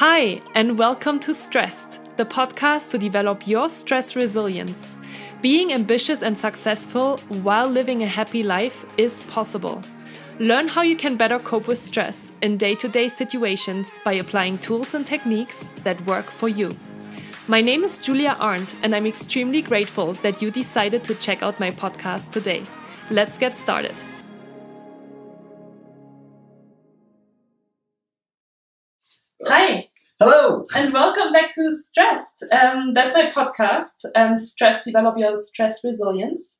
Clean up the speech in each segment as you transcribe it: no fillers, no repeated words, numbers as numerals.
Hi, and welcome to Stressed, the podcast to develop your stress resilience. Being ambitious and successful while living a happy life is possible. Learn how you can better cope with stress in day-to-day situations by applying tools and techniques that work for you. My name is Julia Arndt, and I'm extremely grateful that you decided to check out my podcast today. Let's get started. Hi. Hello. And welcome back to Stressed. That's my podcast, Stress, Develop Your Stress Resilience.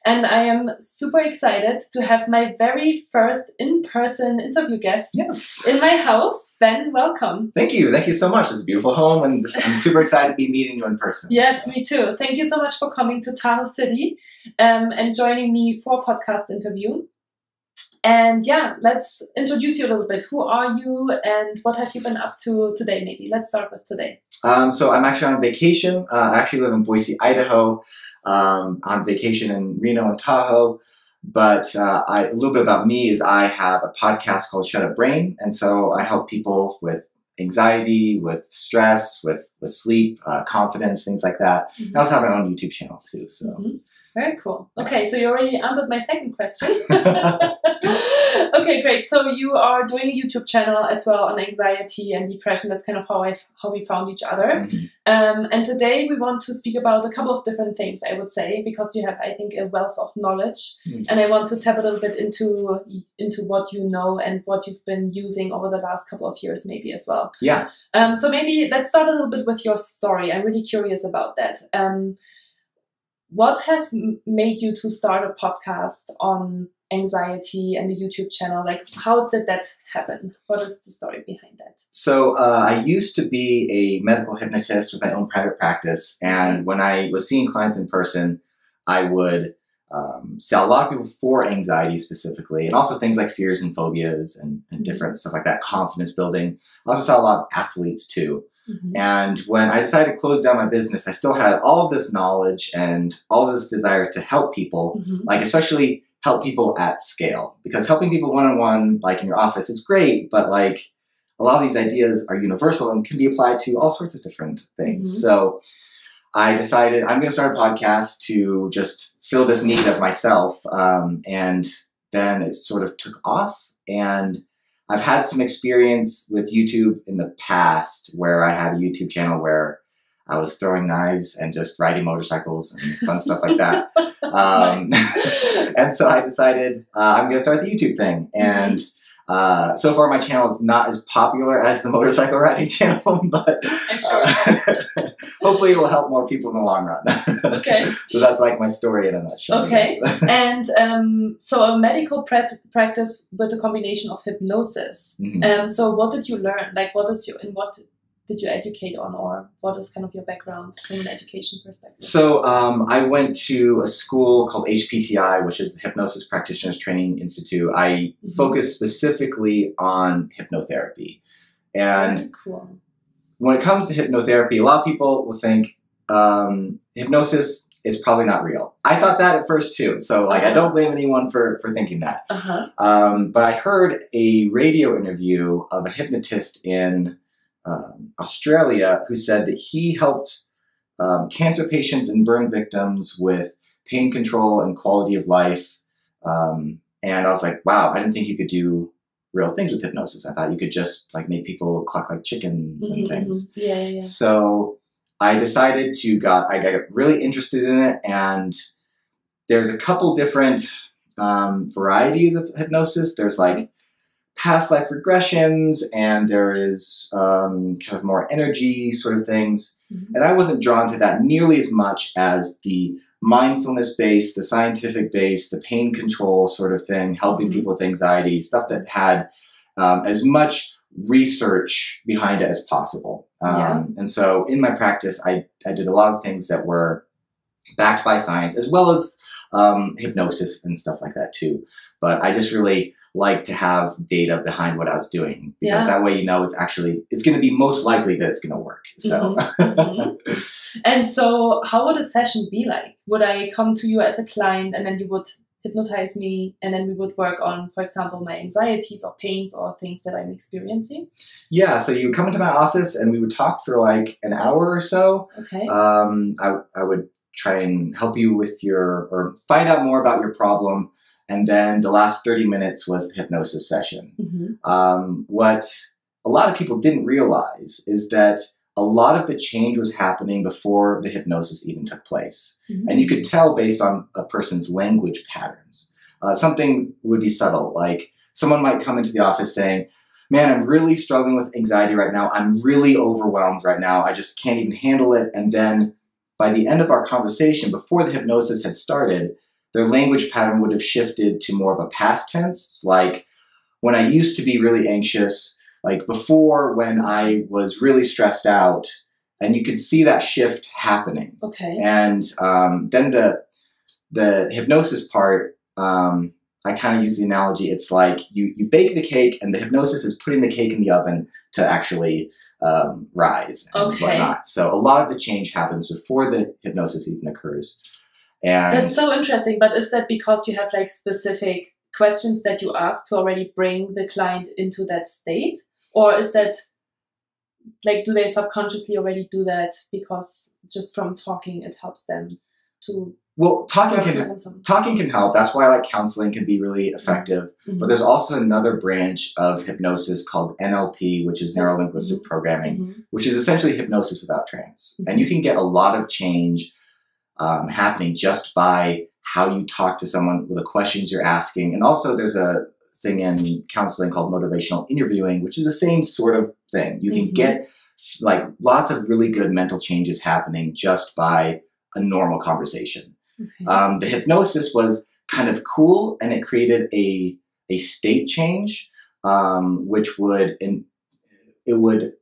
And I am super excited to have my very first in-person interview guest in my house. Ben, welcome. Thank you. Thank you so much. It's a beautiful home, and I'm super excited to be meeting you in person. Yes, me too. Thank you so much for coming to Tahoe City and joining me for a podcast interview. And yeah, let's introduce you a little bit. Who are you and what have you been up to today, maybe? Let's start with today. So I'm actually on vacation. I actually live in Boise, Idaho. On vacation in Reno and Tahoe. But a little bit about me is I have a podcast called Shut Up Brain. And so I help people with anxiety, with stress, with sleep, confidence, things like that. I also have my own YouTube channel too. So. Very cool. Okay, so you already answered my second question. Okay, great. So you are doing a YouTube channel as well on anxiety and depression. That's kind of how we found each other. And today we want to speak about a couple of different things, I would say, because you have, I think, a wealth of knowledge. And I want to tap a little bit into what you know and what you've been using over the last couple of years, maybe as well. Yeah. So maybe let's start a little bit with your story. I'm really curious about that. What has made you to start a podcast on anxiety and a YouTube channel? Like, how did that happen? What is the story behind that? So I used to be a medical hypnotist with my own private practice. And when I was seeing clients in person, I would sell a lot of people for anxiety specifically, and also things like fears and phobias and different stuff like that, confidence building. I also saw a lot of athletes too. And when I decided to close down my business, I still had all of this knowledge and all of this desire to help people, like especially help people at scale. Because helping people one-on-one, like in your office, it's great, but like a lot of these ideas are universal and can be applied to all sorts of different things. So I decided I'm going to start a podcast to just fill this need of myself. And then it sort of took off, and I've had some experience with YouTube in the past where I had a YouTube channel where I was throwing knives and just riding motorcycles and fun stuff like that. And so I decided I'm going to start the YouTube thing. And so far my channel is not as popular as the motorcycle riding channel, but I'm sure. Hopefully it will help more people in the long run. Okay. So that's like my story in a nutshell. Okay. And so a medical practice with a combination of hypnosis. So what did you learn? Like what did you educate on, or what is kind of your background from an education perspective? So I went to a school called HPTI, which is the Hypnosis Practitioners Training Institute. I focus specifically on hypnotherapy. And very cool. When it comes to hypnotherapy, a lot of people will think hypnosis is probably not real. I thought that at first too. So like I don't blame anyone for thinking that. But I heard a radio interview of a hypnotist in Australia who said that he helped cancer patients and burn victims with pain control and quality of life. And I was like, wow, I didn't think you could do real things with hypnosis. I thought you could just like make people cluck like chickens and things. So I decided I got really interested in it, and there's a couple different varieties of hypnosis. There's like past life regressions, and there is kind of more energy sort of things. And I wasn't drawn to that nearly as much as the mindfulness-based, the scientific-based, the pain control sort of thing, helping people with anxiety, stuff that had as much research behind it as possible. And so in my practice, I did a lot of things that were backed by science, as well as hypnosis and stuff like that too. But I just really like to have data behind what I was doing, because that way, you know, it's going to be most likely that it's going to work. So, And so how would a session be like? Would I come to you as a client and then you would hypnotize me, and then we would work on, for example, my anxieties or pains or things that I'm experiencing? Yeah, so you would come into my office and we would talk for like an hour or so. Okay. I would try and help you with or find out more about your problem. And then the last 30 minutes was the hypnosis session. What a lot of people didn't realize is that a lot of the change was happening before the hypnosis even took place. And you could tell based on a person's language patterns. Something would be subtle, like someone might come into the office saying, man, I'm really struggling with anxiety right now. I'm really overwhelmed right now. I just can't even handle it. And then by the end of our conversation, before the hypnosis had started, their language pattern would have shifted to more of a past tense. It's like, when I used to be really anxious, like before when I was really stressed out, and you could see that shift happening. Okay. And then the hypnosis part, I kind of use the analogy, it's like you bake the cake and the hypnosis is putting the cake in the oven to actually rise and whatnot. So a lot of the change happens before the hypnosis even occurs. And that's so interesting. But is that because you have like specific questions that you ask to already bring the client into that state? Or is that like, do they subconsciously already do that because just from talking, it helps them to... Well, talking can help. That's why like counseling can be really effective. But there's also another branch of hypnosis called NLP, which is neuro-linguistic programming, which is essentially hypnosis without trance. And you can get a lot of change happening just by how you talk to someone with the questions you're asking. And also there's a thing in counseling called motivational interviewing, which is the same sort of thing. You can get like lots of really good mental changes happening just by a normal conversation. The hypnosis was kind of cool, and it created a state change, which would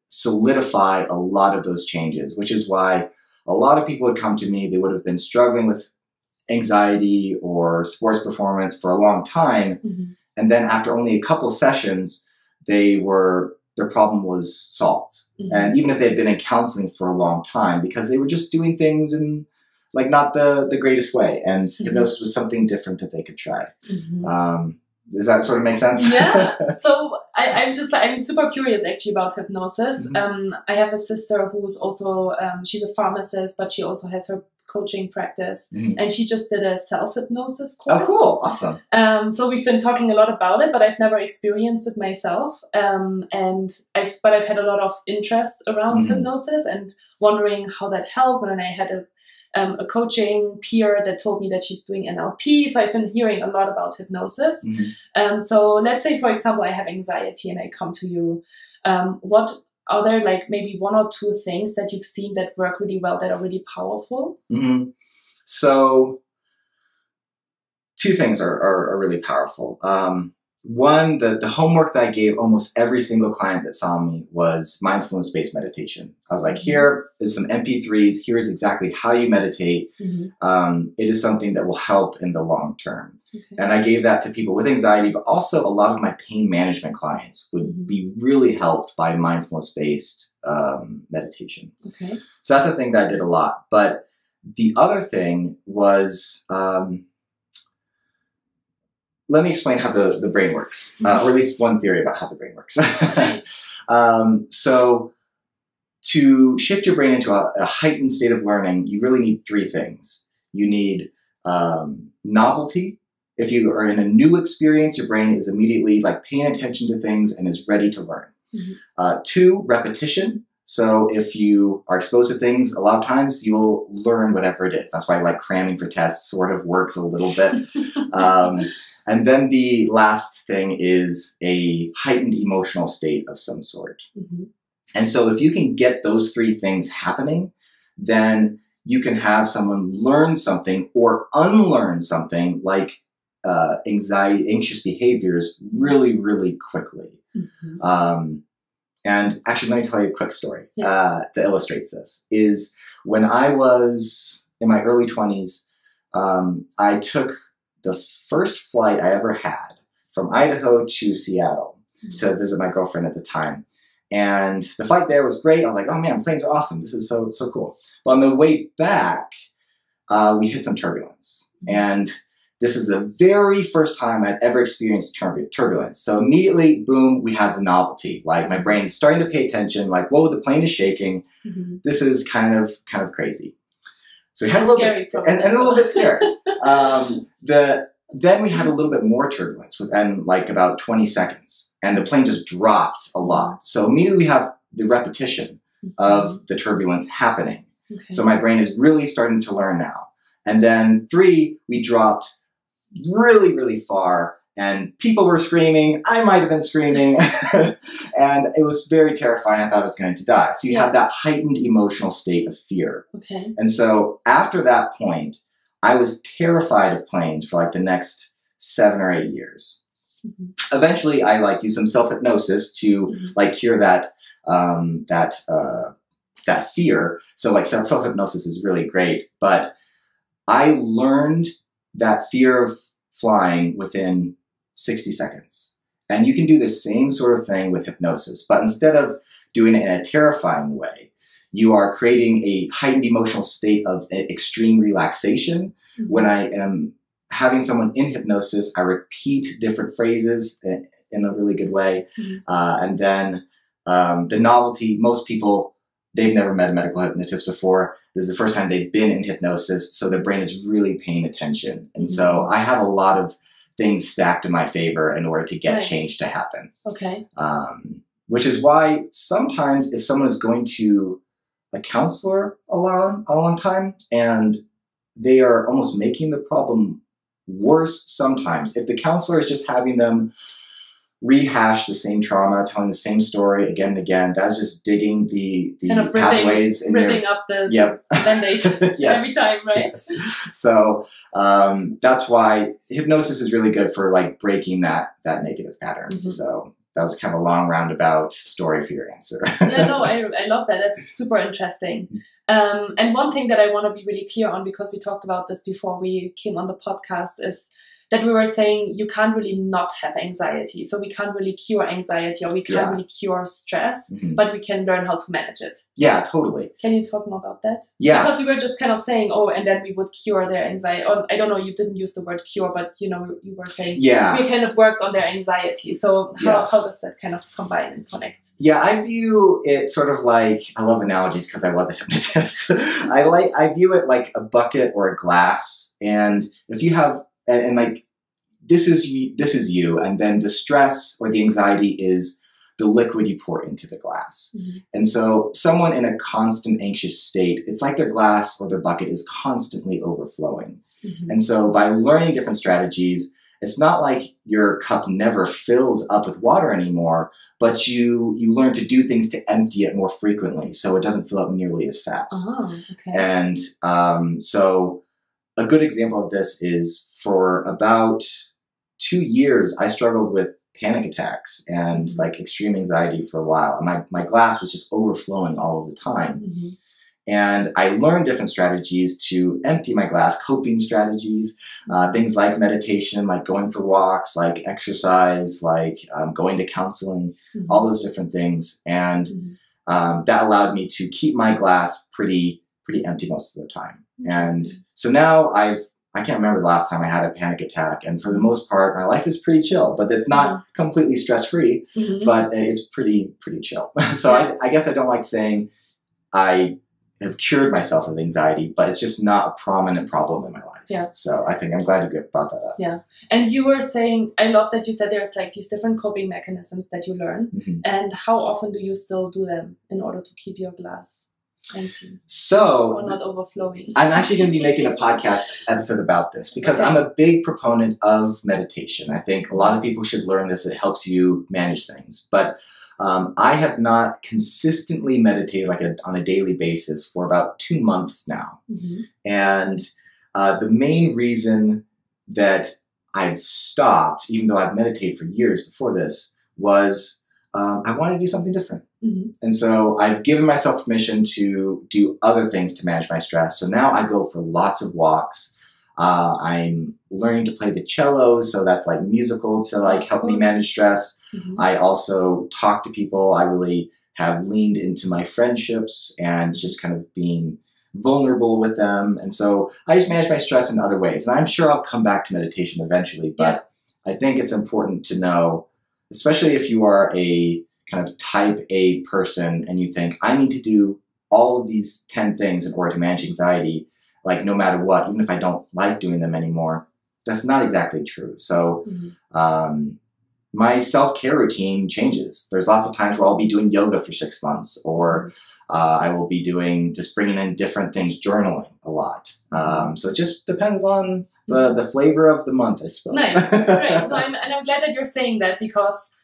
solidify a lot of those changes, which is why a lot of people would come to me. They would have been struggling with anxiety or sports performance for a long time. And then after only a couple sessions, their problem was solved. And even if they had been in counseling for a long time, because they were just doing things in like not the greatest way. And hypnosis was something different that they could try. Does that sort of make sense? Yeah. So I'm super curious actually about hypnosis. I have a sister who's also, she's a pharmacist, but she also has her coaching practice, and she just did a self-hypnosis course. Oh, cool. Awesome. So we've been talking a lot about it, but I've never experienced it myself. And I've had a lot of interest around hypnosis and wondering how that helps. And then I had a coaching peer that told me that she's doing NLP. So I've been hearing a lot about hypnosis. So let's say, for example, I have anxiety and I come to you. What are there like maybe one or two things that you've seen that work really well, that are really powerful? So two things are really powerful. One, the homework that I gave almost every single client that saw me was mindfulness-based meditation. I was like, here is some MP3s. Here is exactly how you meditate. It is something that will help in the long term. And I gave that to people with anxiety, but also a lot of my pain management clients would be really helped by mindfulness-based meditation. So that's the thing that I did a lot. But the other thing was... let me explain how the brain works, or at least one theory about how the brain works. So to shift your brain into a heightened state of learning, you really need three things. You need novelty. If you are in a new experience, your brain is immediately like paying attention to things and is ready to learn. Two, repetition. So if you are exposed to things, a lot of times you'll learn whatever it is. That's why like cramming for tests sort of works a little bit. And then the last thing is a heightened emotional state of some sort. And so if you can get those three things happening, then you can have someone learn something or unlearn something like anxiety, anxious behaviors really, really quickly. And actually, let me tell you a quick story that illustrates this. Is when I was in my early 20s, I took the first flight I ever had from Idaho to Seattle to visit my girlfriend at the time. And the flight there was great. I was like, oh man, planes are awesome. This is so cool. But on the way back, we hit some turbulence. And this is the very first time I'd ever experienced turbulence. So immediately, boom, we have the novelty. Like my brain is starting to pay attention. Like, whoa, the plane is shaking. This is kind of crazy. So we had a little bit, and a little bit scary. Then we had a little bit more turbulence within like about 20 seconds, and the plane just dropped a lot. So immediately we have the repetition of the turbulence happening. So my brain is really starting to learn now. And then 3, we dropped really, really far, and people were screaming. I might have been screaming. And it was very terrifying. I thought I was going to die. So you have that heightened emotional state of fear. And so after that point, I was terrified of planes for like the next 7 or 8 years. Eventually, I like used some self-hypnosis to like cure that that fear. So like self-hypnosis is really great, but I learned that fear of flying within 60 seconds. And you can do the same sort of thing with hypnosis, but instead of doing it in a terrifying way, you are creating a heightened emotional state of extreme relaxation. When I am having someone in hypnosis, I repeat different phrases in a really good way. And then the novelty, most people, they've never met a medical hypnotist before. This is the first time they've been in hypnosis, so their brain is really paying attention. And so I have a lot of things stacked in my favor in order to get change to happen. Which is why sometimes if someone is going to a counselor a long time and they are almost making the problem worse sometimes, if the counselor is just having them rehash the same trauma, telling the same story again and again, that's just digging the kind of pathways. Ripping up the Band-Aid every time, right? So that's why hypnosis is really good for like breaking that negative pattern. So that was kind of a long roundabout story for your answer. I love that. That's super interesting. And one thing that I want to be really clear on, because we talked about this before we came on the podcast, is that we were saying you can't really not have anxiety. So we can't really cure anxiety, or we can't really cure stress, but we can learn how to manage it. Yeah, totally. Can you talk more about that? Yeah. Because you were just kind of saying, oh, and then we would cure their anxiety. Or I don't know, you didn't use the word cure, but you know, you were saying we kind of worked on their anxiety. So how does that kind of combine and connect? Yeah, I view it sort of like, I love analogies because I was a hypnotist. I view it like a bucket or a glass. And if you have, and like, this is you, and then the stress or the anxiety is the liquid you pour into the glass. And so someone in a constant anxious state, it's like their glass or their bucket is constantly overflowing. And so by learning different strategies, it's not like your cup never fills up with water anymore, but you learn to do things to empty it more frequently so it doesn't fill up nearly as fast. And so a good example of this is for about 2 years, I struggled with panic attacks and like extreme anxiety for a while. And my glass was just overflowing all of the time. And I learned different strategies to empty my glass, coping strategies, things like meditation, like going for walks, like exercise, like going to counseling, all those different things. And that allowed me to keep my glass pretty empty most of the time. And so now I can't remember the last time I had a panic attack. And for the most part, my life is pretty chill, but it's not completely stress-free, but it's pretty chill. So I guess I don't like saying I have cured myself of anxiety, but it's just not a prominent problem in my life. So I think I'm glad you brought that up. And you were saying, I love that you said there's like these different coping mechanisms that you learn. And how often do you still do them in order to keep your glass empty? So, or not overflowing? I'm actually going to be making a podcast episode about this because I'm a big proponent of meditation. I think a lot of people should learn this. It helps you manage things. But I have not consistently meditated on a daily basis for about 2 months now. And the main reason that I've stopped, even though I've meditated for years before this, was I wanted to do something different. And so I've given myself permission to do other things to manage my stress. So now I go for lots of walks. I'm learning to play the cello, so that's like musical to like help me manage stress. I also talk to people. I really have leaned into my friendships and just kind of being vulnerable with them. And so I just manage my stress in other ways. And I'm sure I'll come back to meditation eventually, but I think it's important to know, especially if you are a kind of type A person and you think, I need to do all of these 10 things in order to manage anxiety, like no matter what, even if I don't like doing them anymore, that's not exactly true. So my self-care routine changes. There's lots of times where I'll be doing yoga for 6 months, or I will be doing, just bringing in different things, journaling a lot. So it just depends on the flavor of the month, I suppose. Nice, great. No, and I'm glad that you're saying that, because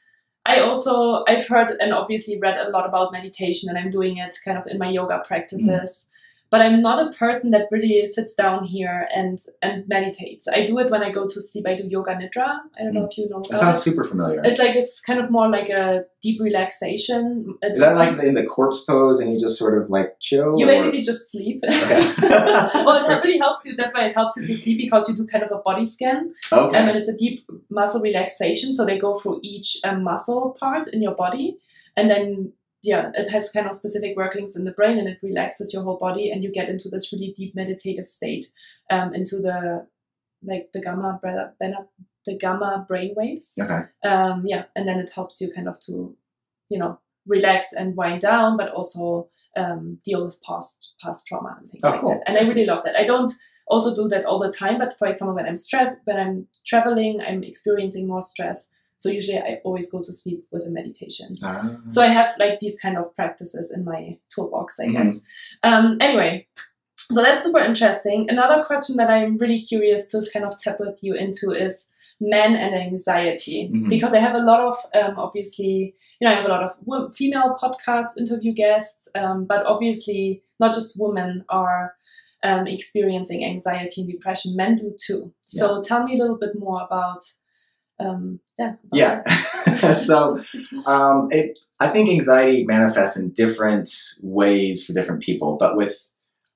I've heard and obviously read a lot about meditation, and I'm doing it kind of in my yoga practices. But I'm not a person that really sits down here and meditates. I do it when I go to sleep. I do yoga nidra. I don't know if you know about That sounds super familiar. It's kind of more like a deep relaxation. Is that like in the corpse pose and you just sort of like chill? You basically just sleep. Okay. Well, it really helps you. That's why it helps you to sleep, because you do kind of a body scan. Okay. And it's a deep muscle relaxation. So they go through each muscle part in your body. And then it has kind of specific workings in the brain, and it relaxes your whole body, and you get into this really deep meditative state, into the gamma brain waves. Okay. And then it helps you kind of to, relax and wind down, but also deal with past trauma and things like that. And I really love that. I don't also do that all the time, but for example, when I'm stressed, when I'm traveling, I'm experiencing more stress. So usually I always go to sleep with a meditation. So I have like these kind of practices in my toolbox, I guess. Anyway, so that's super interesting. Another question that I'm really curious to kind of tap with you into is men and anxiety. Because I have a lot of, obviously, I have a lot of female podcast interview guests, but obviously not just women are experiencing anxiety and depression. Men do too. So tell me a little bit more about So I think anxiety manifests in different ways for different people, but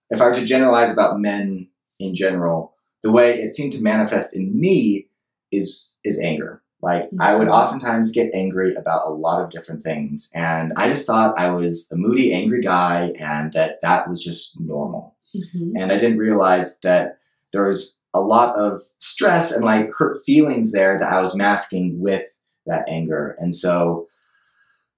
if I were to generalize about men in general, the way it seemed to manifest in me is anger. Like I would oftentimes get angry about a lot of different things, and I just thought I was a moody, angry guy, and that was just normal. And I didn't realize that there was a lot of stress and like hurt feelings there that I was masking with that anger. And so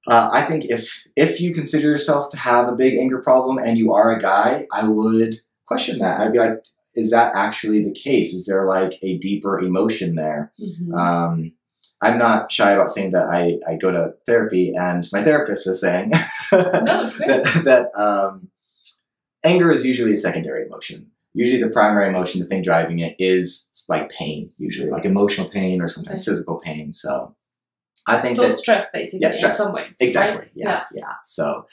I think if you consider yourself to have a big anger problem and you are a guy, I would question that. I'd be like, is that actually the case? Is there like a deeper emotion there? I'm not shy about saying that I go to therapy, and my therapist was saying that anger is usually a secondary emotion. Usually the primary emotion, the thing driving it, is like pain, usually like emotional pain or sometimes physical pain. So I think stress basically in some way. Exactly. Right? Yeah. So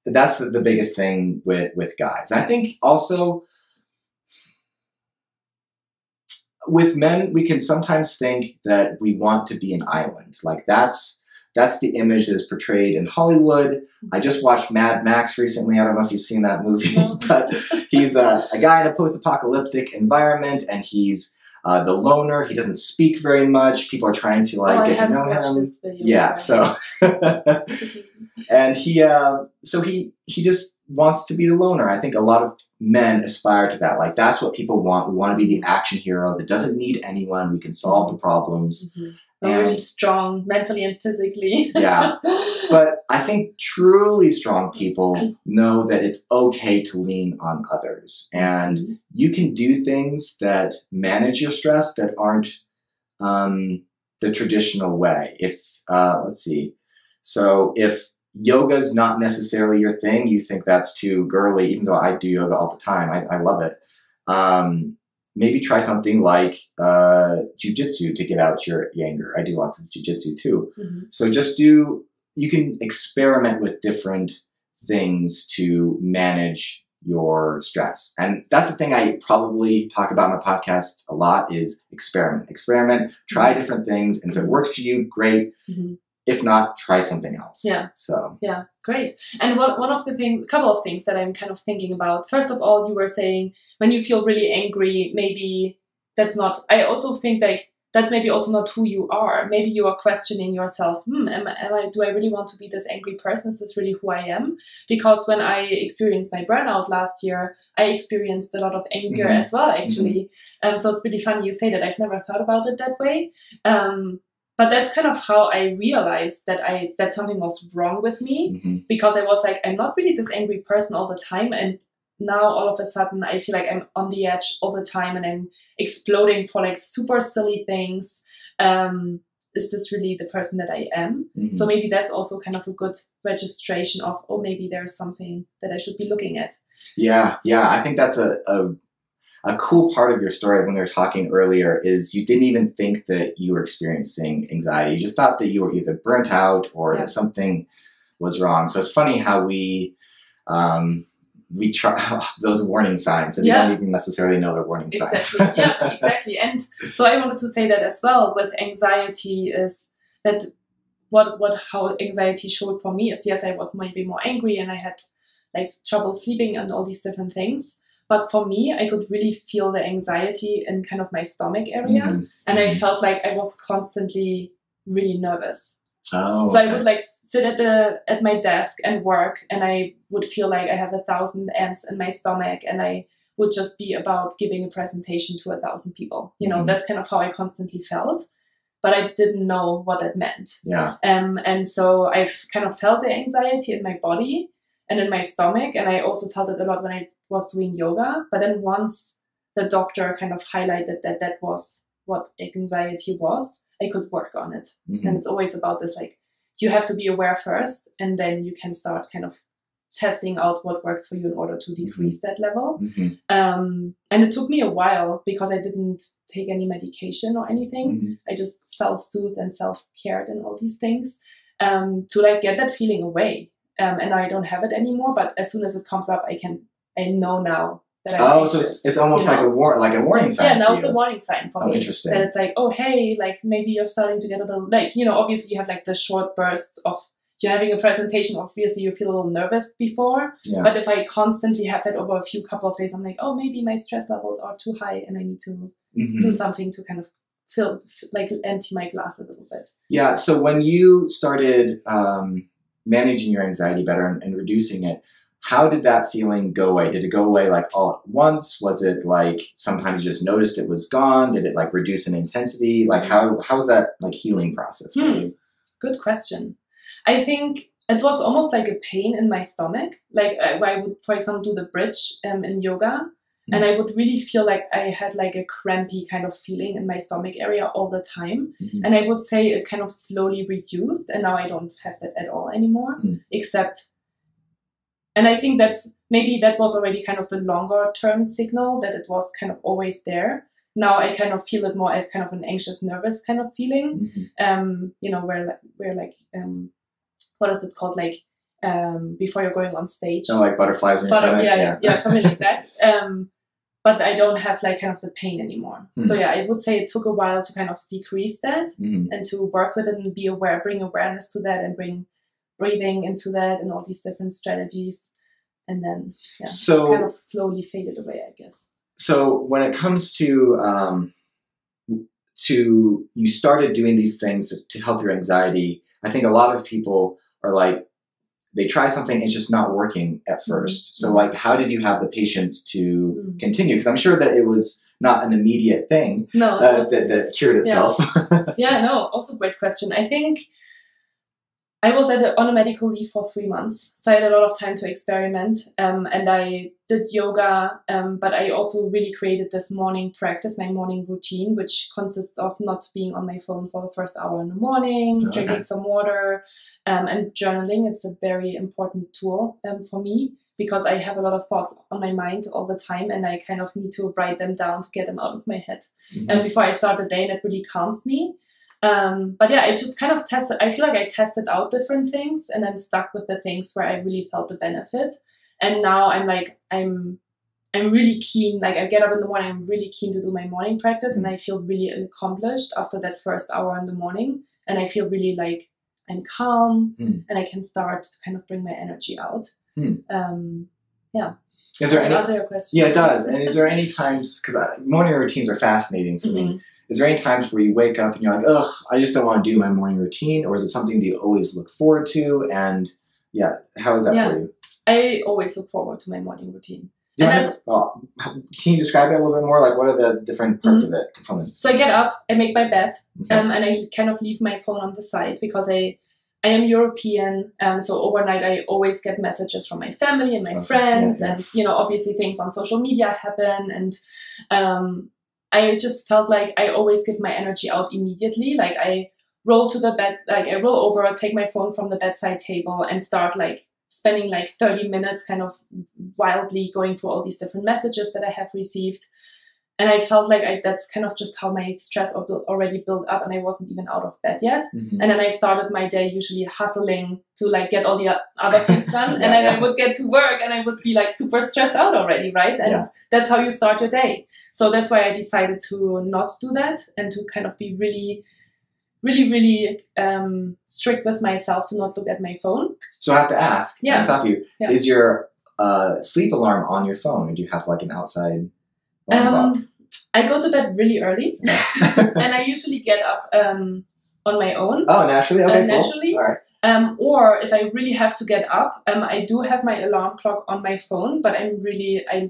that's the biggest thing with guys. And I think also with men, we can sometimes think that we want to be an island. Like that's the image that is portrayed in Hollywood. I just watched Mad Max recently. I don't know if you've seen that movie, but he's a guy in a post-apocalyptic environment, and he's the loner. He doesn't speak very much. People are trying to get to know him. Yeah, so and he just wants to be the loner. I think a lot of men aspire to that. Like that's what people want. We want to be the action hero that doesn't need anyone. We can solve the problems. Really strong mentally and physically. Yeah. But I think truly strong people know that it's okay to lean on others. And you can do things that manage your stress that aren't the traditional way. Let's see. So if yoga is not necessarily your thing, you think that's too girly, even though I do yoga all the time. I love it. Maybe try something like jiu-jitsu to get out your anger. I do lots of jiu-jitsu too. So you can experiment with different things to manage your stress. And that's the thing I probably talk about on my podcast a lot is experiment. Experiment, try different things, and if it works for you, great. If not, try something else. Yeah, great. And couple of things that I'm kind of thinking about. First of all, you were saying when you feel really angry, maybe that's not. I also think like that's maybe also not who you are. Maybe you are questioning yourself, do I really want to be this angry person? Is this really who I am? Because when I experienced my burnout last year, I experienced a lot of anger as well, actually. So it's really funny you say that. I've never thought about it that way. But that's kind of how I realized that something was wrong with me, because I was like, I'm not really this angry person all the time. And now all of a sudden I feel like I'm on the edge all the time and I'm exploding for like super silly things. Is this really the person that I am? So maybe that's also kind of a good registration of, oh, maybe there's something that I should be looking at. Yeah. I think that's a cool part of your story when we were talking earlier is you didn't even think that you were experiencing anxiety. You just thought that you were either burnt out or that something was wrong. So it's funny how we try those warning signs and we don't even necessarily know they're warning signs. Yeah, exactly. And so I wanted to say that as well with anxiety is that how anxiety showed for me is, yes, I was maybe more angry and I had like trouble sleeping and all these different things. But for me, I could really feel the anxiety in kind of my stomach area. And I felt like I was constantly really nervous. Oh, so I would like sit at my desk and work, and I would feel like I have 1,000 ants in my stomach, and I would just be about giving a presentation to 1,000 people. You know, that's kind of how I constantly felt, but I didn't know what that meant. And so I've kind of felt the anxiety in my body and in my stomach, and I also felt it a lot when I was doing yoga. But then once the doctor kind of highlighted that was what anxiety was, I could work on it. And it's always about this, like, you have to be aware first, and then you can start kind of testing out what works for you in order to decrease that level. And it took me a while because I didn't take any medication or anything. I just self-soothed and self-cared and all these things to like get that feeling away. And I don't have it anymore, but as soon as it comes up, I know now that I'm anxious, so it's almost like a warning sign. Yeah, now it's a warning sign for me. Interesting. That it's like, oh, hey, like maybe you're starting to get a little, like, you know, obviously you have like the short bursts of you're having a presentation. Obviously you feel a little nervous before, but if I constantly have that over a couple of days, I'm like, oh, maybe my stress levels are too high and I need to do something to kind of empty my glass a little bit. Yeah. So when you started managing your anxiety better and reducing it, how did that feeling go away? Did it go away like all at once? Was it like sometimes you just noticed it was gone? Did it like reduce in intensity? Like how's that like healing process for you? Good question. I think it was almost like a pain in my stomach. Like I would, for example, do the bridge in yoga, and I would really feel like I had like a crampy kind of feeling in my stomach area all the time. And I would say it kind of slowly reduced, and now I don't have that at all anymore, except. And I think that was already kind of the longer term signal that it was kind of always there. Now I kind of feel it more as kind of an anxious, nervous kind of feeling. You know, where what is it called? Like before you're going on stage. Oh, like butterflies in your stomach? Yeah, something like that. But I don't have like kind of the pain anymore. So yeah, I would say it took a while to kind of decrease that and to work with it and be aware, bring awareness to that and bring breathing into that and all these different strategies, and then so kind of slowly faded away, I guess. So when it comes to you started doing these things to help your anxiety, I think a lot of people are like, they try something, it's just not working at first. So like, how did you have the patience to continue? Because I'm sure that it was not an immediate thing that cured itself. Also great question. I think I was on a medical leave for 3 months, so I had a lot of time to experiment, and I did yoga, but I also really created this morning practice, my morning routine, which consists of not being on my phone for the first hour in the morning, drinking some water, and journaling. It's a very important tool for me, because I have a lot of thoughts on my mind all the time, and I kind of need to write them down to get them out of my head. And before I start the day, and it really calms me. But yeah, I just kind of I feel like I tested out different things and then stuck with the things where I really felt the benefit. And now I'm like, I'm really keen, like I get up in the morning, I'm really keen to do my morning practice, and I feel really accomplished after that first hour in the morning. And I feel really like I'm calm and I can start to kind of bring my energy out. Is there any, answer your question? Yeah, it does. And is there any times, because morning routines are fascinating for me, is there any times where you wake up and you're like, ugh, I just don't want to do my morning routine? Or is it something that you always look forward to? And yeah, how is that for you? I always look forward to my morning routine. Can you describe it a little bit more? Like, what are the different parts of it, components? So I get up, I make my bed, and I kind of leave my phone on the side because I am European. So overnight, I always get messages from my family and my friends, and obviously things on social media happen, and I just felt like I always give my energy out immediately. Like I roll to the bed, like I roll over, take my phone from the bedside table, and start like spending like 30 minutes kind of wildly going through all these different messages that I have received. And I felt like that's kind of just how my stress already built up, and I wasn't even out of bed yet. And then I started my day usually hustling to like get all the other things done. And then I would get to work and I would be like super stressed out already, right? And that's how you start your day. So that's why I decided to not do that and to kind of be really strict with myself to not look at my phone. So I have to ask, I'll stop you. Is your sleep alarm on your phone, or do you have like an outside alarm? I go to bed really early, and I usually get up on my own. Oh, naturally? Okay, naturally. Cool. All right. Or if I really have to get up, I do have my alarm clock on my phone, but I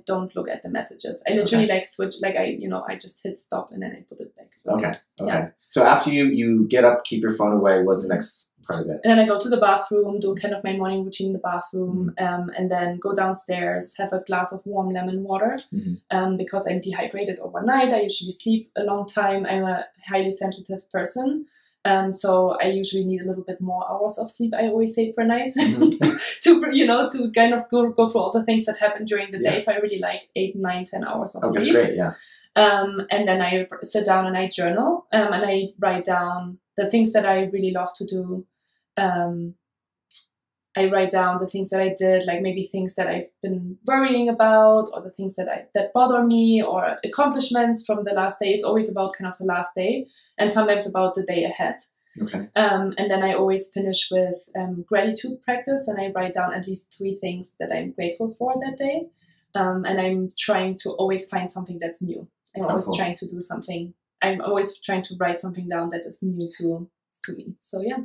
don't look at the messages. I literally like switch, like I just hit stop and then I put it back. Okay. Yeah. So after you get up, keep your phone away, what's the next part of it? And then I go to the bathroom, do kind of my morning routine in the bathroom, and then go downstairs, have a glass of warm lemon water, because I'm dehydrated overnight. I usually sleep a long time. I'm a highly sensitive person. So I usually need a little bit more hours of sleep, I always say, per night to kind of go through all the things that happen during the day. So I really like 8, 9, 10 hours of sleep. That's great, yeah. And then I sit down and I journal, and I write down the things that I really love to do. I write down the things that I did, like maybe things that I've been worrying about, or the things that bother me, or accomplishments from the last day. It's always about kind of the last day, and sometimes about the day ahead. Okay. And then I always finish with gratitude practice, and I write down at least 3 things that I'm grateful for that day. And I'm trying to always find something that's new. I'm always trying to do something. I'm always trying to write something down that is new to me. So yeah.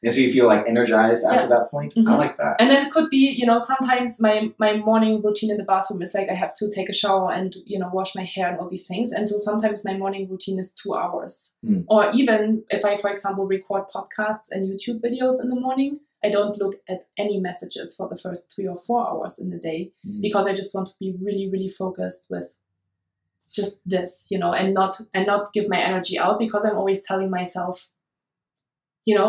And so you feel like energized after that point? I like that. And then it could be, sometimes my morning routine in the bathroom is like I have to take a shower and, wash my hair and all these things. And so sometimes my morning routine is 2 hours. Or even if I, for example, record podcasts and YouTube videos in the morning, I don't look at any messages for the first 3 or 4 hours in the day, because I just want to be really, really focused with just this, and not give my energy out, because I'm always telling myself,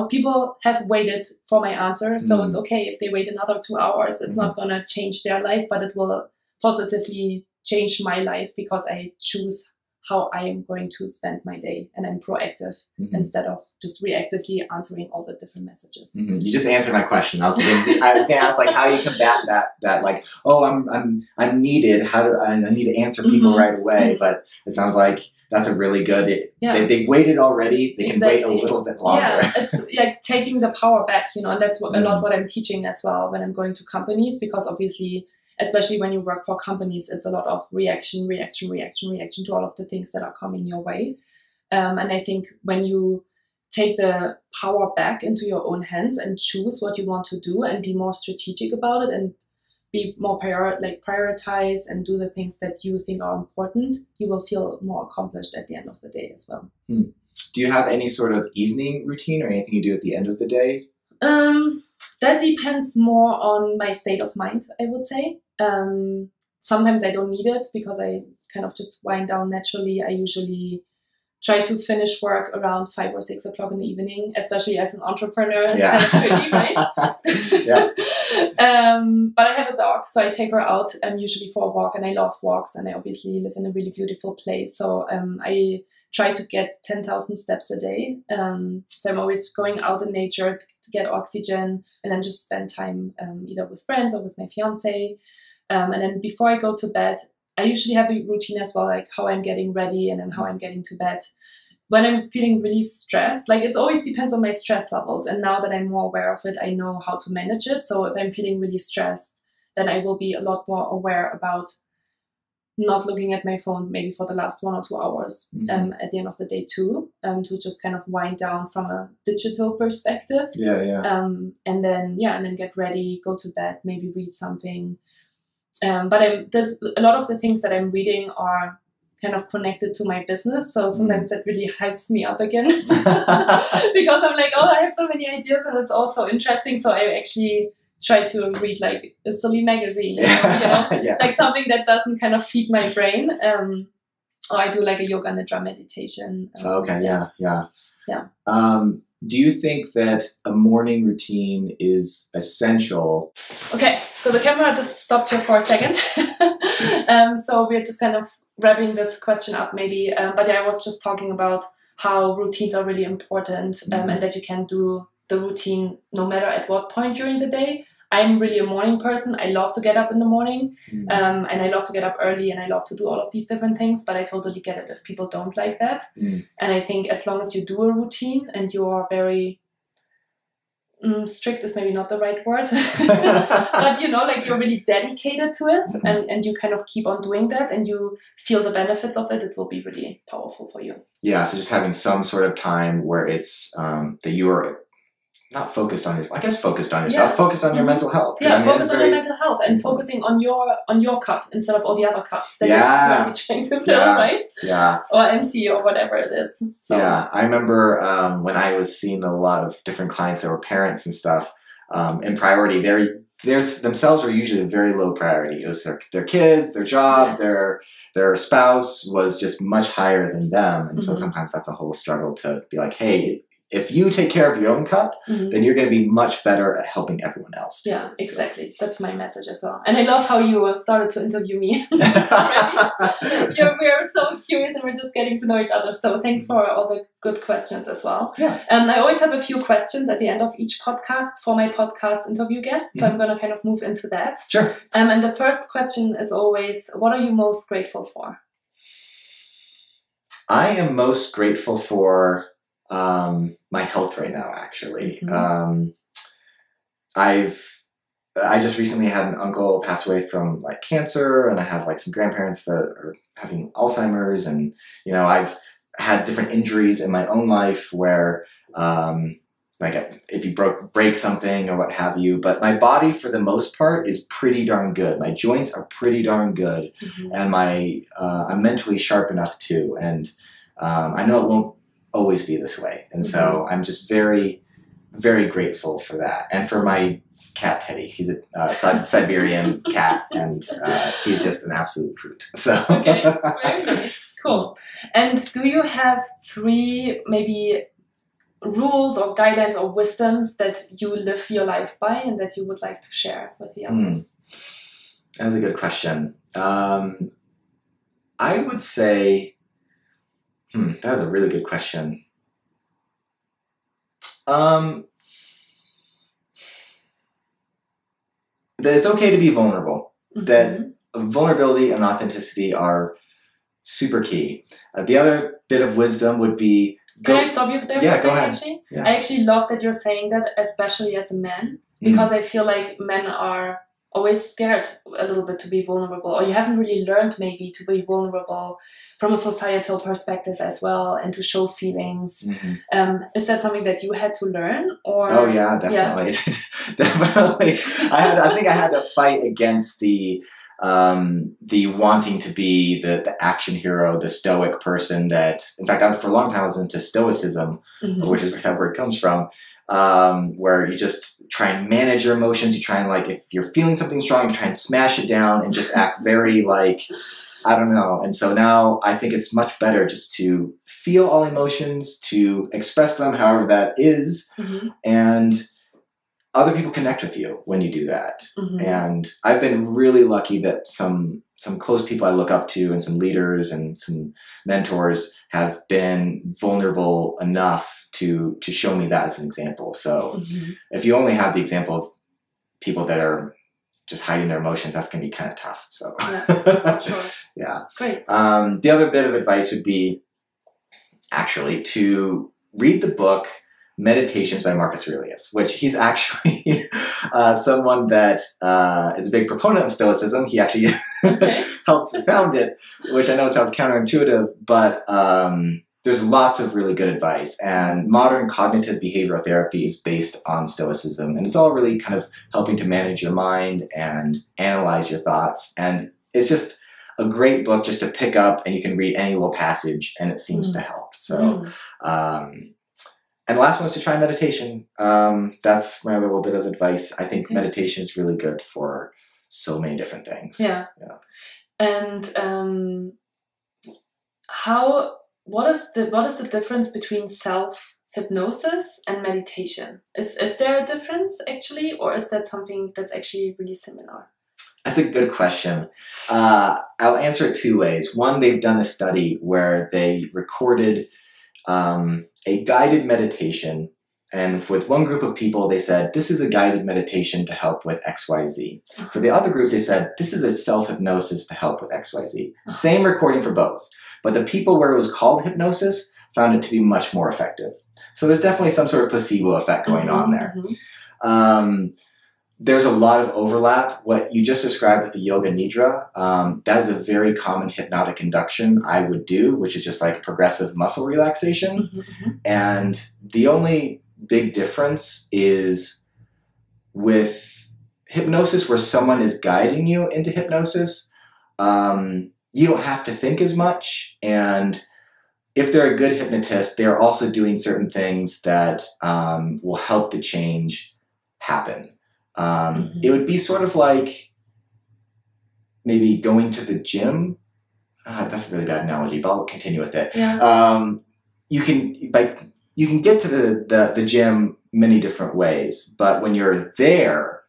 people have waited for my answer, so it's okay if they wait another 2 hours. It's not going to change their life, but it will positively change my life, because I choose how I am going to spend my day, and I'm proactive instead of just reactively answering all the different messages. You just answered my question. I was going to ask like how you combat that like, oh, I'm needed. How do I need to answer people right away? But it sounds like that's a really good. They've waited already. They can wait a little bit longer. Yeah, it's like taking the power back, and that's a lot what I'm teaching as well when I'm going to companies, because obviously, especially when you work for companies, it's a lot of reaction to all of the things that are coming your way. And I think when you take the power back into your own hands and choose what you want to do and be more strategic about it and be more prioritize and do the things that you think are important, you will feel more accomplished at the end of the day as well. Do you have any sort of evening routine or anything you do at the end of the day? That depends more on my state of mind, I would say. Sometimes I don't need it because I kind of just wind down naturally. I usually try to finish work around 5 or 6 o'clock in the evening, especially as an entrepreneur. It's kind of tricky, right? But I have a dog, so I take her out usually for a walk, and I love walks, and I obviously live in a really beautiful place. So I try to get 10,000 steps a day. So I'm always going out in nature to get oxygen, and then just spend time either with friends or with my fiance. And then before I go to bed, I usually have a routine as well, like how I'm getting ready and then how I'm getting to bed. When I'm feeling really stressed, like it always depends on my stress levels. And now that I'm more aware of it, I know how to manage it. So if I'm feeling really stressed, then I will be a lot more aware about not looking at my phone maybe for the last 1 or 2 hours at the end of the day too, to just kind of wind down from a digital perspective. And then get ready, go to bed, maybe read something. But a lot of the things that I'm reading are kind of connected to my business, so sometimes that really hypes me up again because I'm like, oh, I have so many ideas and it's all so interesting. So I actually try to read like a silly magazine, like something that doesn't kind of feed my brain. Or I do like a yoga nidra meditation. Do you think that a morning routine is essential? Okay, so the camera just stopped here for a second. So we're just kind of wrapping this question up maybe. But I was just talking about how routines are really important and that you can do the routine no matter at what point during the day. I'm really a morning person. I love to get up in the morning and I love to get up early and I love to do all of these different things, but I totally get it if people don't like that. And I think as long as you do a routine and you are very strict is maybe not the right word, but like you're really dedicated to it and you kind of keep on doing that and you feel the benefits of it, it will be really powerful for you. Yeah, so just having some sort of time where it's that you are not focused on focused on yourself, focused on your mental health. Focus on your mental health and focusing on your cup instead of all the other cups that you're trying to fill, right? Or empty or whatever it is. So. Yeah, I remember when I was seeing a lot of different clients that were parents and stuff, in priority, themselves were usually a very low priority. It was their kids, their job, their spouse was just much higher than them. And so sometimes that's a whole struggle to be like, hey, if you take care of your own cup, then you're going to be much better at helping everyone else. Yeah, exactly. So. That's my message as well. And I love how you started to interview me. We're so curious and we're just getting to know each other. So thanks for all the good questions as well. Yeah. I always have a few questions at the end of each podcast for my podcast interview guests. So I'm going to kind of move into that. Sure. And the first question is always, what are you most grateful for? I am most grateful for my health right now, actually. I just recently had an uncle pass away from like cancer, and I have like some grandparents that are having Alzheimer's, and I've had different injuries in my own life where like if you break something or what have you, but my body for the most part is pretty darn good. My joints are pretty darn good, and I'm mentally sharp enough too, and I know it won't always be this way. And so I'm just very, very grateful for that. And for my cat, Teddy. He's a Siberian cat, and he's just an absolute hoot. So. Okay, very nice. Cool. And do you have 3 maybe rules or guidelines or wisdoms that you live your life by and that you would like to share with the others? That's a good question. I would say, that was a really good question. That it's okay to be vulnerable. That vulnerability and authenticity are super key. The other bit of wisdom would be... Can I stop you there for a second, actually? Yeah. I actually love that you're saying that, especially as a man, because I feel like men are always scared a little bit to be vulnerable, or you haven't really learned maybe to be vulnerable from a societal perspective as well, and to show feelings. Is that something that you had to learn? Or? Oh yeah, definitely. Yeah. Definitely. I think I had to fight against the wanting to be the action hero, the stoic person that, in fact, for a long time I was into stoicism, which is where that word comes from, where you just try and manage your emotions. You try and, like, if you're feeling something strong, you try and smash it down and just act very, like, I don't know. And so now I think it's much better just to feel all emotions, to express them however that is, and other people connect with you when you do that. And I've been really lucky that some close people I look up to and some leaders and some mentors have been vulnerable enough to show me that as an example. So if you only have the example of people that are just hiding their emotions, that's going to be kind of tough. So yeah, sure. Yeah. Great. The other bit of advice would be actually to read the book Meditations by Marcus Aurelius, which he's actually someone that is a big proponent of Stoicism. He actually helped found it, which I know sounds counterintuitive, but there's lots of really good advice. And modern cognitive behavioral therapy is based on Stoicism. And it's all really kind of helping to manage your mind and analyze your thoughts. And it's just a great book just to pick up, and you can read any little passage and it seems to help. So, and the last one is to try meditation. That's my little bit of advice. I think meditation is really good for so many different things. Yeah. And what is the difference between self-hypnosis and meditation? Is there a difference actually, or is that something that's actually really similar? That's a good question. I'll answer it two ways. One, they've done a study where they recorded a guided meditation, and with one group of people, they said, this is a guided meditation to help with XYZ. For the other group, they said, this is a self-hypnosis to help with XYZ. Same recording for both. But the people where it was called hypnosis found it to be much more effective. So there's definitely some sort of placebo effect going on there. There's a lot of overlap. What you just described with the yoga nidra, that is a very common hypnotic induction I would do, which is just like progressive muscle relaxation. And the only big difference is with hypnosis where someone is guiding you into hypnosis, you don't have to think as much. And if they're a good hypnotist, they're also doing certain things that will help the change happen. It would be sort of like maybe going to the gym. That's a really bad analogy, but I'll continue with it. You can get to the gym many different ways, but when you're there,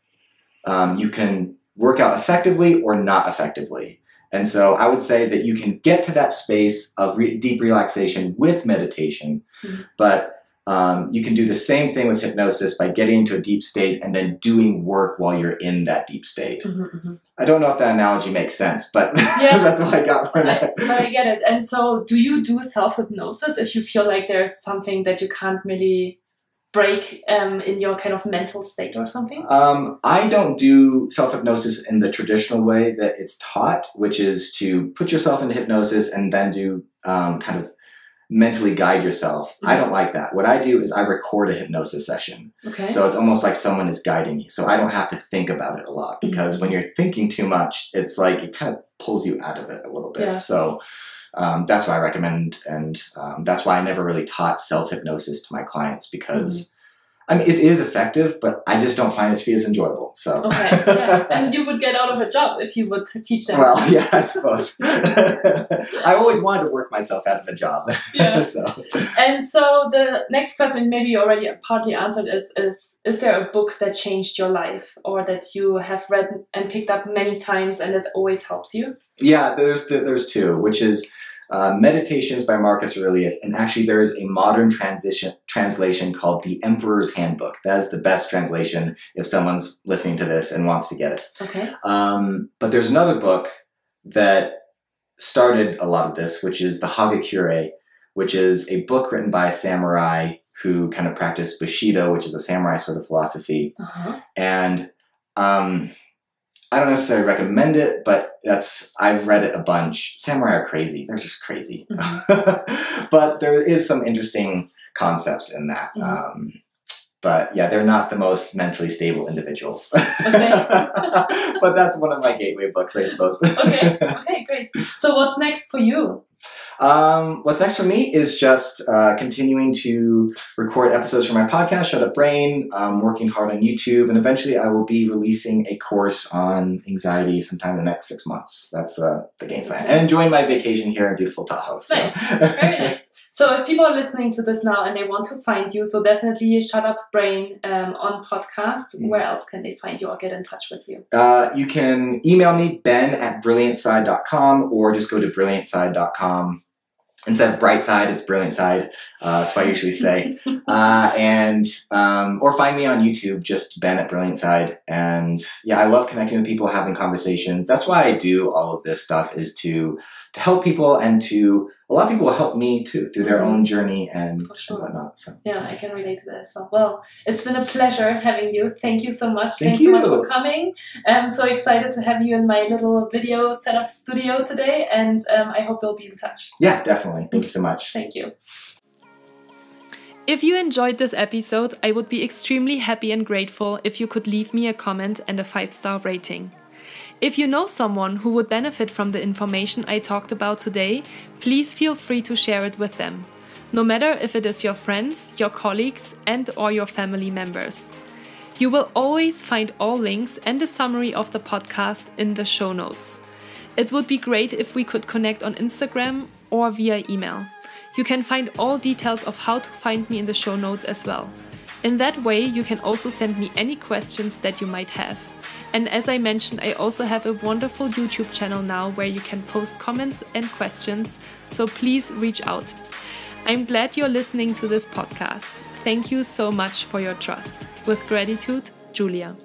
you can work out effectively or not effectively. And so I would say that you can get to that space of deep relaxation with meditation, but you can do the same thing with hypnosis by getting into a deep state and then doing work while you're in that deep state. I don't know if that analogy makes sense, but that's what I got from it. But I get it. And so do you do self-hypnosis if you feel like there's something that you can't really break in your kind of mental state or something? I don't do self-hypnosis in the traditional way that it's taught, which is to put yourself into hypnosis and then do kind of mentally guide yourself. I don't like that. What I do is I record a hypnosis session. So it's almost like someone is guiding me. So I don't have to think about it a lot, because when you're thinking too much, it's like it kind of pulls you out of it a little bit. So that's why I recommend, and that's why I never really taught self-hypnosis to my clients, because I mean, it is effective, but I just don't find it to be as enjoyable. So and you would get out of a job if you would teach them. Well, yeah, I suppose. I always wanted to work myself out of a job. And so the next question, maybe you already partly answered, is there a book that changed your life, or that you have read and picked up many times and that always helps you? Yeah, there's two, which is Meditations by Marcus Aurelius, and actually there is a modern translation called The Emperor's Handbook. That is the best translation if someone's listening to this and wants to get it. But there's another book that started a lot of this, which is the Hagakure, which is a book written by a samurai who kind of practiced Bushido, which is a samurai sort of philosophy. And I don't necessarily recommend it, but I've read it a bunch. Samurai are crazy. They're just crazy. But there is some interesting concepts in that. But yeah, they're not the most mentally stable individuals. But that's one of my gateway books, I suppose. Okay, great. So what's next for you? What's next for me is just continuing to record episodes for my podcast, Shut Up Brain, working hard on YouTube, and eventually I will be releasing a course on anxiety sometime in the next 6 months. That's the game plan. And enjoying my vacation here in beautiful Tahoe. So. Nice. Very nice. So if people are listening to this now and they want to find you, so definitely Shut Up Brain on podcast. Where else can they find you or get in touch with you? You can email me, ben@BrilliantSide.com, or just go to BrilliantSide.com. Instead of Bright Side, it's Brilliant Side. That's what I usually say. Or find me on YouTube, just Ben at Brilliant Side. And yeah, I love connecting with people, having conversations. That's why I do all of this stuff, is to help people and to a lot of people will help me too through their own journey and whatnot. So yeah, I can relate to that as well. Well, it's been a pleasure having you. Thank you so much. Thanks so much for coming. I'm so excited to have you in my little video setup studio today, and I hope we'll be in touch. Yeah, definitely. Thank you so much. Thank you. If you enjoyed this episode, I would be extremely happy and grateful if you could leave me a comment and a 5-star rating. If you know someone who would benefit from the information I talked about today, please feel free to share it with them, no matter if it is your friends, your colleagues, and/or your family members. You will always find all links and a summary of the podcast in the show notes. It would be great if we could connect on Instagram or via email. You can find all details of how to find me in the show notes as well. In that way, you can also send me any questions that you might have. And as I mentioned, I also have a wonderful YouTube channel now where you can post comments and questions, so please reach out. I'm glad you're listening to this podcast. Thank you so much for your trust. With gratitude, Julia.